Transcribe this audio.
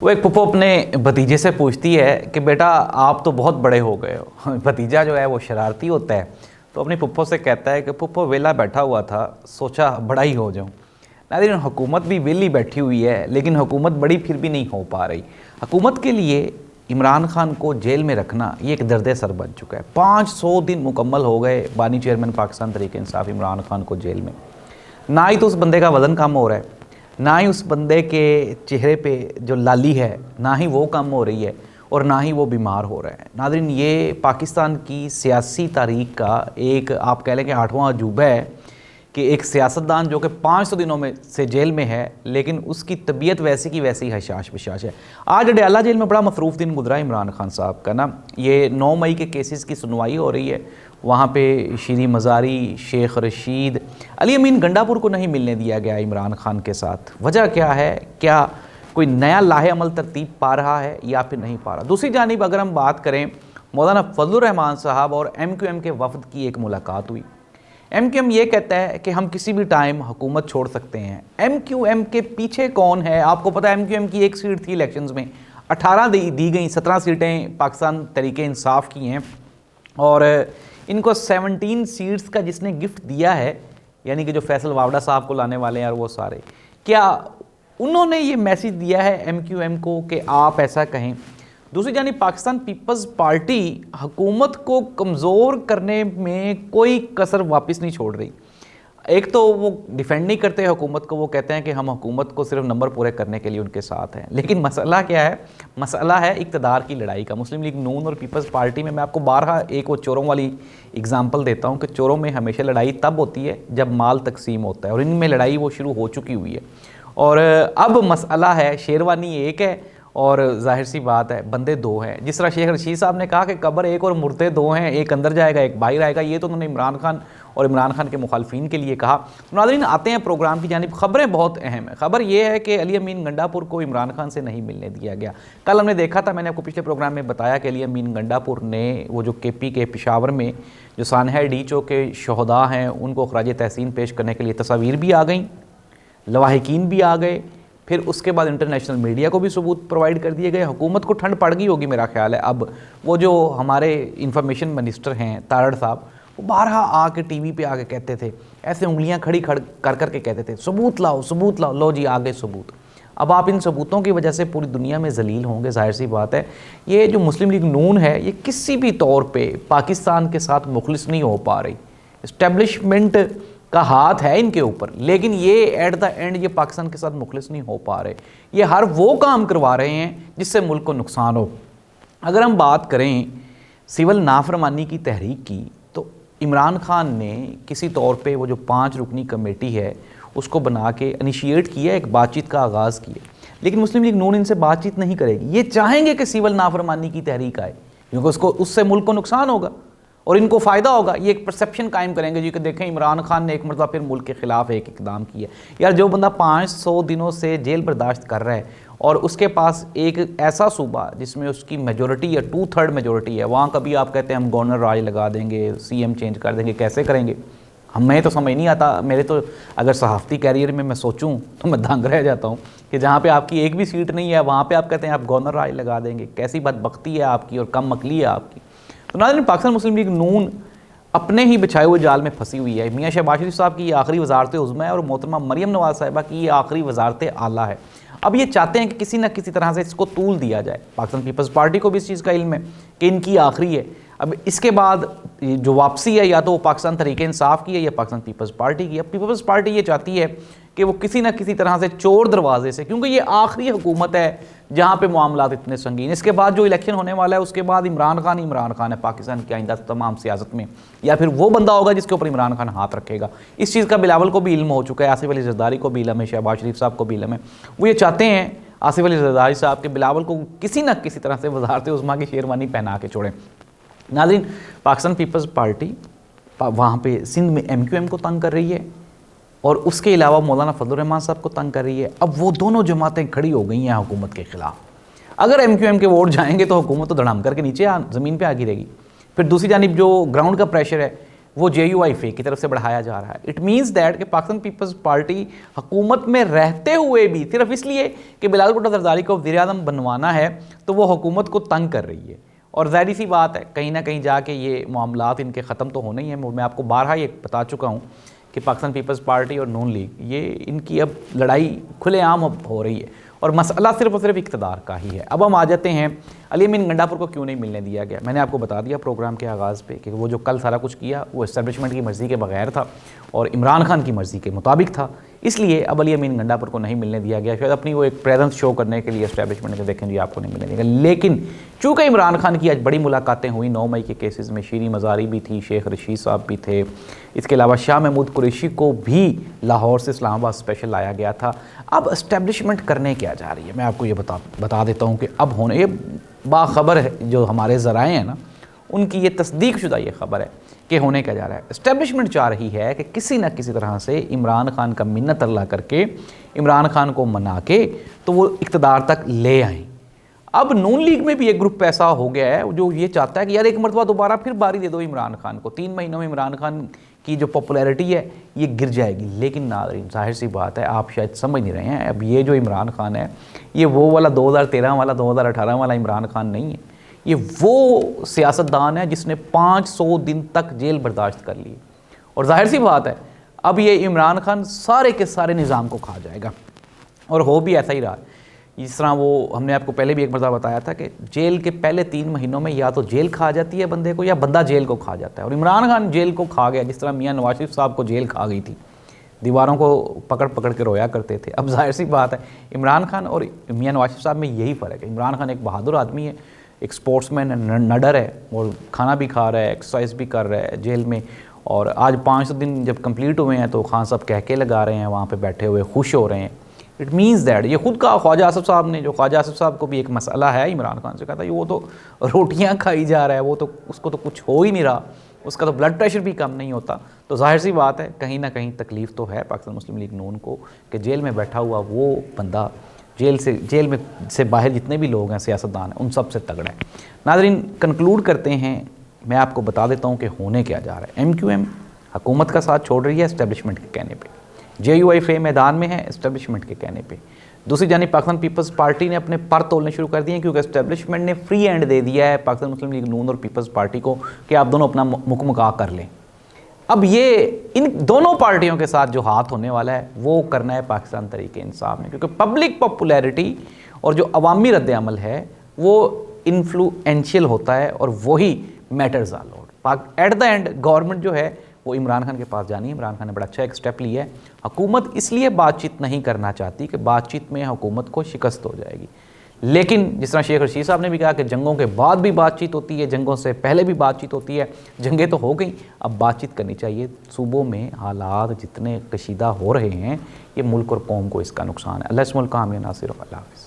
वो एक पुप्पो अपने भतीजे से पूछती है कि बेटा आप तो बहुत बड़े हो गए हो। भतीजा जो है वो शरारती होता है, तो अपनी पुप्पो से कहता है कि पुप्पो वेला बैठा हुआ था, सोचा बड़ा ही हो जाऊं। नाज़रीन, हुकूमत भी वेली बैठी हुई है, लेकिन हुकूमत बड़ी फिर भी नहीं हो पा रही। हुकूमत के लिए इमरान खान को जेल में रखना ये एक दर्द सर बन चुका है। 500 दिन मुकम्मल हो गए बानी चेयरमैन पाकिस्तान तहरीक-ए-इंसाफ इमरान खान को जेल में। ना ही तो उस बंदे का वज़न कम हो रहा है, ना ही उस बंदे के चेहरे पे जो लाली है ना ही वो कम हो रही है, और ना ही वो बीमार हो रहा है। नाज़रीन, ये पाकिस्तान की सियासी तारीख का एक आप कह लें कि 8वां अजूबा है कि एक सियासतदान जो कि 500 दिनों में से जेल में है, लेकिन उसकी तबीयत वैसी की वैसी हशाश बिशाश है। आज अडयाला जेल में बड़ा मसरूफ़ दिन गुजरा इमरान खान साहब का ना। ये 9 मई के केसेस की सुनवाई हो रही है। वहाँ पे शीरी मज़ारी, शेख रशीद, अली अमीन गंडापुर को नहीं मिलने दिया गया इमरान खान के साथ। वजह क्या है? क्या कोई नया लाहे अमल तरतीब पा रहा है या फिर नहीं पा रहा? दूसरी जानिब अगर हम बात करें, मौलाना फजलुर रहमान साहब और MQM के वफद की एक मुलाकात हुई। MQM ये कहता है कि हम किसी भी टाइम हुकूमत छोड़ सकते हैं। MQM के पीछे कौन है? आपको पता है MQM की एक सीट थी इलेक्शंस में, 18 दी गई, 17 सीटें पाकिस्तान तहरीक-ए-इंसाफ की हैं, और इनको 17 सीट्स का जिसने गिफ्ट दिया है, यानी कि जो फैसल वावड़ा साहब को लाने वाले हैं और वो सारे, क्या उन्होंने ये मैसेज दिया है MQM को कि आप ऐसा कहें? दूसरी जानिब पाकिस्तान पीपल्स पार्टी हुकूमत को कमज़ोर करने में कोई कसर वापस नहीं छोड़ रही। एक तो वो डिफेंड नहीं करते हुकूमत को, वो कहते हैं कि हम हुकूमत को सिर्फ नंबर पूरे करने के लिए उनके साथ हैं। लेकिन मसला क्या है? मसला है इक़्तिदार की लड़ाई का। मुस्लिम लीग नून और पीपल्स पार्टी में मैं आपको बारहा एक वो चोरों वाली एग्जांपल देता हूँ कि चोरों में हमेशा लड़ाई तब होती है जब माल तकसीम होता है, और इनमें लड़ाई वो शुरू हो चुकी हुई है। और अब मसला है, शेरवानी एक है और जाहिर सी बात है बंदे दो हैं। जिस तरह शेख रशीद साहब ने कहा कि कब्र एक और मुर्दे दो हैं, एक अंदर जाएगा एक बाहर आएगा, ये तो उन्होंने इमरान खान और इमरान खान के मुखालफिन के लिए कहा। तो नाज़रीन, आते हैं प्रोग्राम की जानिब। खबरें बहुत अहम है। खबर यह है कि अली अमीन गंडापुर को इमरान खान से नहीं मिलने दिया गया। कल हमने देखा था, मैंने आपको पिछले प्रोग्राम में बताया कि अली अमीन गंडापुर ने वो जो KP के पेशावर में जो सानहा डीचो के शहदा हैं उनको खराज तहसीन पेश करने के लिए तस्वीर भी आ गई, लवाहिकीन भी आ गए, फिर उसके बाद इंटरनेशनल मीडिया को भी सबूत प्रोवाइड कर दिए गए। हुकूमत को ठंड पड़ गई होगी मेरा ख्याल है। अब वो जो हमारे इंफॉर्मेशन मिनिस्टर हैं तारड़ साहब, वो बारहा आके TV पे आके कहते थे, ऐसे उंगलियां खड़ी कर करके कहते थे सबूत लाओ सबूत लाओ। लो जी, आ गए सबूत। अब आप इन सबूतों की वजह से पूरी दुनिया में जलील होंगे, जाहिर सी बात है। ये जो मुस्लिम लीग नून है, ये किसी भी तौर पर पाकिस्तान के साथ मुखलिस नहीं हो पा रही। इस्टेब्लिशमेंट का हाथ है इनके ऊपर, लेकिन ये एट द एंड ये पाकिस्तान के साथ मुखलिस नहीं हो पा रहे। ये हर वो काम करवा रहे हैं जिससे मुल्क को नुकसान हो। अगर हम बात करें सिविल नाफरमानी की तहरीक की, तो इमरान खान ने किसी तौर पे वो जो 5 रुकनी कमेटी है उसको बना के इनिशिएट किया, एक बातचीत का आगाज़ किया। लेकिन मुस्लिम लीग नून इनसे बातचीत नहीं करेगी। ये चाहेंगे कि सिविल नाफरमानी की तहरीक आए, क्योंकि उससे मुल्क को नुकसान होगा और इनको फ़ायदा होगा। ये एक परसेप्शन कायम करेंगे जी कि देखें इमरान खान ने एक मरतबा फिर मुल्क के ख़िलाफ़ एक इकदाम किया। यार, जो बंदा 500 दिनों से जेल बर्दाश्त कर रहा है और उसके पास एक ऐसा सूबा जिसमें उसकी मेजॉरिटी या 2/3 मेजॉरिटी है, वहाँ कभी आप कहते हैं हम गवर्नर राज लगा देंगे, CM चेंज कर देंगे, कैसे करेंगे? हमें तो समझ नहीं आता। मेरे तो अगर सहाफ़ती कैरियर में मैं सोचूं तो मैं दंग रह जाता हूँ कि जहाँ पे आपकी एक भी सीट नहीं है वहाँ पे आप कहते हैं आप गवर्नर राज लगा देंगे। कैसी बदबख्ती है आपकी और कम अकली है आपकी। तो नाज़रीन, पाकिस्तान मुस्लिम लीग नून अपने ही बिछाए हुए जाल में फंसी हुई है। मियाँ शहबाज शरीफ साहब की ये आखिरी वजारत उज़्मा है और मोहतरमा मरियम नवाज़ साहिबा की ये आखिरी वजारत आला है। अब ये चाहते हैं कि किसी न किसी तरह से इसको तूल दिया जाए। पाकिस्तान पीपल्स पार्टी को भी इस चीज़ का इल्म है कि इनकी आखिरी है। अब इसके बाद जो वापसी है, या तो वो पाकिस्तान तहरीक-ए-इंसाफ की है या पाकिस्तान पीपल्स पार्टी की। अब पीपल्स पार्टी ये चाहती है कि वो किसी न किसी तरह से चोर दरवाजे से, क्योंकि ये आखिरी हुकूमत है जहाँ पे मामलात इतने संगीन। इसके बाद जो इलेक्शन होने वाला है उसके बाद इमरान खान है पाकिस्तान की आइंदा तमाम सियासत में, या फिर वो बंदा होगा जिसके ऊपर इमरान खान हाथ रखेगा। इस चीज़ का बिलावल को भी इल्म हो चुका है, आसिफ अली जरदारी को भी इल्म है, शहबाज शरीफ साहब को भी इल्म है। वो ये चाहते हैं आसिफ अली जरदारी साहब के बिलावल को किसी न किसी तरह से वजारत उज़्मा की शेरवानी पहना के छोड़ें। नाज़रीन, पाकिस्तान पीपल्स पार्टी वहाँ पे सिंध में MQM को तंग कर रही है और उसके अलावा मौलाना फजलुर रहमान साहब को तंग कर रही है। अब वो दोनों जमातें खड़ी हो गई हैं हुकूमत के ख़िलाफ़। अगर MQM के वोट जाएंगे तो हुकूमत तो धड़ाम करके नीचे ज़मीन पे आ गिरेगी। फिर दूसरी जानिब जो ग्राउंड का प्रेशर है वो JUIF की तरफ से बढ़ाया जा रहा है। इट मीन्स दैट कि पाकिस्तान पीपल्स पार्टी हुकूमत में रहते हुए भी सिर्फ इसलिए कि बिलावल भुट्टो जरदारी को वज़ीर-ए-आज़म बनवाना है तो वो हुकूमत को तंग कर रही है। और ज़ाहिर सी बात है कहीं ना कहीं जाके ये मामलात इनके ख़त्म तो होने ही हैं। मैं आपको बारहा ये बता चुका हूँ कि पाकिस्तान पीपल्स पार्टी और नून लीग ये इनकी अब लड़ाई खुलेआम हो रही है और मसला सिर्फ और सिर्फ इक़्तिदार का ही है। अब हम आ जाते हैं अली अमीन गंडापुर को क्यों नहीं मिलने दिया गया। मैंने आपको बता दिया प्रोग्राम के आगाज़ पे कि वो जो कल सारा कुछ किया वो इस्टेब्लिशमेंट की मर्ज़ी के बगैर था और इमरान खान की मर्ज़ी के मुताबिक था, इसलिए अब अली अमीन गंडापुर को नहीं मिलने दिया गया। शायद अपनी वो एक प्रेजेंस शो करने के लिए इस्टेब्लिशमेंट के देखें जी आपको नहीं मिलने दिया गया। लेकिन चूँकि इमरान खान की आज बड़ी मुलाकातें हुई 9 मई के केसेस में, शीरी मज़ारी भी थी, शेख रशीद साहब भी थे, इसके अलावा शाह महमूद कुरैशी को भी लाहौर से इस्लामाबाद स्पेशल लाया गया था। अब इस्टेब्लिशमेंट करने क्या जा रही है मैं आपको ये बता देता हूँ कि अब होने ये बाखबर है, जो हमारे ज़राए हैं ना उनकी ये तस्दीक शुदा ये ख़बर है कि होने क्या जा रहा है। इस्टेब्लिशमेंट चाह रही है कि किसी न किसी तरह से इमरान खान का मिन्नत अल्लाह करके इमरान खान को मना के तो वो इक़्तिदार तक ले आएँ। अब नून लीग में भी एक ग्रुप ऐसा हो गया है जो ये चाहता है कि यार एक मरतबा दोबारा फिर बारी दे दो इमरान खान को, 3 महीनों में इमरान खान की जो पॉपुलैरिटी है ये गिर जाएगी। लेकिन नाज़रीन जाहिर सी बात है आप शायद समझ नहीं रहे हैं, अब ये जो इमरान खान है ये वो वाला 2013 वाला 2018 वाला इमरान खान नहीं है। ये वो सियासतदान है जिसने 500 दिन तक जेल बर्दाश्त कर ली और जाहिर सी बात है अब ये इमरान खान सारे के सारे निज़ाम को खा जाएगा और हो भी ऐसा ही रहा। इस तरह वो हमने आपको पहले भी एक मरतबा बताया था कि जेल के पहले 3 महीनों में या तो जेल खा जाती है बंदे को या बंदा जेल को खा जाता है। और इमरान खान जेल को खा गया जिस तरह मियां नवाज शरीफ साहब को जेल खा गई थी, दीवारों को पकड़ पकड़ के रोया करते थे। अब जाहिर सी बात है इमरान खान और मियां नवाज शरीफ साहब में यही फ़र्क है। इमरान खान एक बहादुर आदमी है, एक स्पोर्ट्समैन है, नडर है और खाना भी खा रहा है, एक्सरसाइज भी कर रहा है जेल में। और आज 500 दिन जब कंप्लीट हुए हैं तो खान साहब कहके लगा रहे हैं, वहाँ पे बैठे हुए खुश हो रहे हैं। इट मीन्स दैट ये खुद का ख्वाजा आसिफ साहब ने, जो ख्वाजा आसिफ साहब को भी एक मसला है इमरान खान से, कहा था वो तो रोटियाँ खाई जा रहा है, वो तो उसको तो कुछ हो ही नहीं रहा, उसका तो ब्लड प्रेशर भी कम नहीं होता। तो जाहिर सी बात है कहीं ना कहीं तकलीफ़ तो है पाकिस्तान मुस्लिम लीग नून को कि जेल में बैठा हुआ वो बंदा जेल में से बाहर जितने भी लोग हैं सियासतदान हैं उन सब से तगड़ा है। नाज़रीन कंक्लूड करते हैं, मैं आपको बता देता हूँ कि होने क्या जा रहा है। MQM हुकूमत का साथ छोड़ रही है इस्टेब्लिशमेंट के कहने पे, JUIF मैदान में है इस्टेब्लिशमेंट के कहने पे। दूसरी जानिब पाकिस्तान पीपल्स पार्टी ने अपने पर तोड़ने शुरू कर दिए हैं क्योंकि इस्टेब्लिशमेंट ने फ्री हैंड दे दिया है पाकिस्तान मुस्लिम लीग नून और पीपल्स पार्टी को कि आप दोनों अपना मुकमका कर लें। अब ये इन दोनों पार्टियों के साथ जो हाथ होने वाला है वो करना है पाकिस्तान तरीके इंसाफ में, क्योंकि पब्लिक पॉपुलैरिटी और जो अवामी रद्द अमल है वो इन्फ्लुएंशियल होता है और वही matters a lot. At the end government जो है वो इमरान खान के पास जानी है। इमरान खान ने बड़ा अच्छा एक स्टेप लिया है। हुकूमत इसलिए बातचीत नहीं करना चाहती कि बातचीत में हुकूमत को शिकस्त हो जाएगी, लेकिन जिस तरह शेख रशीद साहब ने भी कहा कि जंगों के बाद भी बातचीत होती है, जंगों से पहले भी बातचीत होती है, जंगें तो हो गई, अब बातचीत करनी चाहिए। सूबों में हालात जितने कशीदा हो रहे हैं ये मुल्क और कौम को इसका नुकसान है। अल्लाह इस मुल्क का हामी नासिर। अल्लाह हाफ़िज़।